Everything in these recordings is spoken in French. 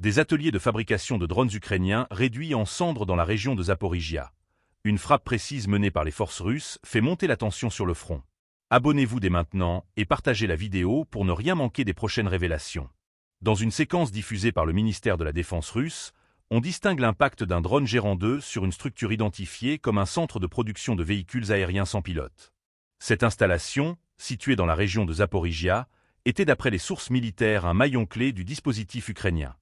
des ateliers de fabrication de drones ukrainiens réduits en cendres dans la région de Zaporijia. Une frappe précise menée par les forces russes fait monter la tension sur le front. Abonnez-vous dès maintenant et partagez la vidéo pour ne rien manquer des prochaines révélations. Dans une séquence diffusée par le ministère de la Défense russe, on distingue l'impact d'un drone Gérant 2 sur une structure identifiée comme un centre de production de véhicules aériens sans pilote. Cette installation, située dans la région de Zaporijia, était d'après les sources militaires un maillon clé du dispositif ukrainien.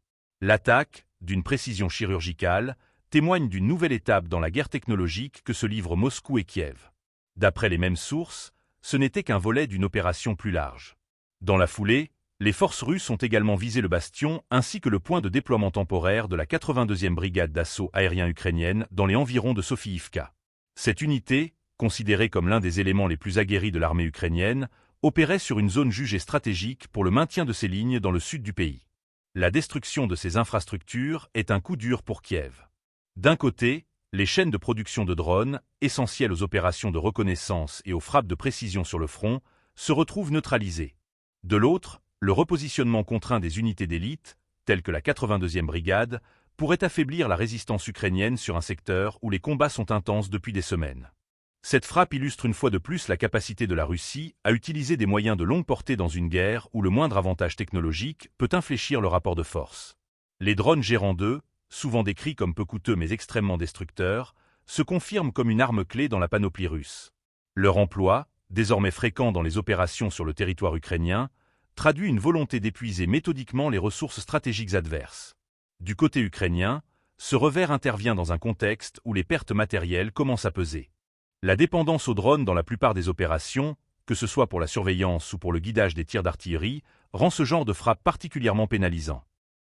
L'attaque, d'une précision chirurgicale, témoigne d'une nouvelle étape dans la guerre technologique que se livrent Moscou et Kiev. D'après les mêmes sources, ce n'était qu'un volet d'une opération plus large. Dans la foulée, les forces russes ont également visé le bastion ainsi que le point de déploiement temporaire de la 82e brigade d'assaut aérien ukrainienne dans les environs de Sofiivka. Cette unité, considérée comme l'un des éléments les plus aguerris de l'armée ukrainienne, opérait sur une zone jugée stratégique pour le maintien de ses lignes dans le sud du pays. La destruction de ces infrastructures est un coup dur pour Kiev. D'un côté, les chaînes de production de drones, essentielles aux opérations de reconnaissance et aux frappes de précision sur le front, se retrouvent neutralisées. De l'autre, le repositionnement contraint des unités d'élite, telles que la 82e brigade, pourrait affaiblir la résistance ukrainienne sur un secteur où les combats sont intenses depuis des semaines. Cette frappe illustre une fois de plus la capacité de la Russie à utiliser des moyens de longue portée dans une guerre où le moindre avantage technologique peut infléchir le rapport de force. Les drones Gérant 2, souvent décrits comme peu coûteux mais extrêmement destructeurs, se confirment comme une arme clé dans la panoplie russe. Leur emploi, désormais fréquent dans les opérations sur le territoire ukrainien, traduit une volonté d'épuiser méthodiquement les ressources stratégiques adverses. Du côté ukrainien, ce revers intervient dans un contexte où les pertes matérielles commencent à peser. La dépendance aux drones dans la plupart des opérations, que ce soit pour la surveillance ou pour le guidage des tirs d'artillerie, rend ce genre de frappe particulièrement pénalisant.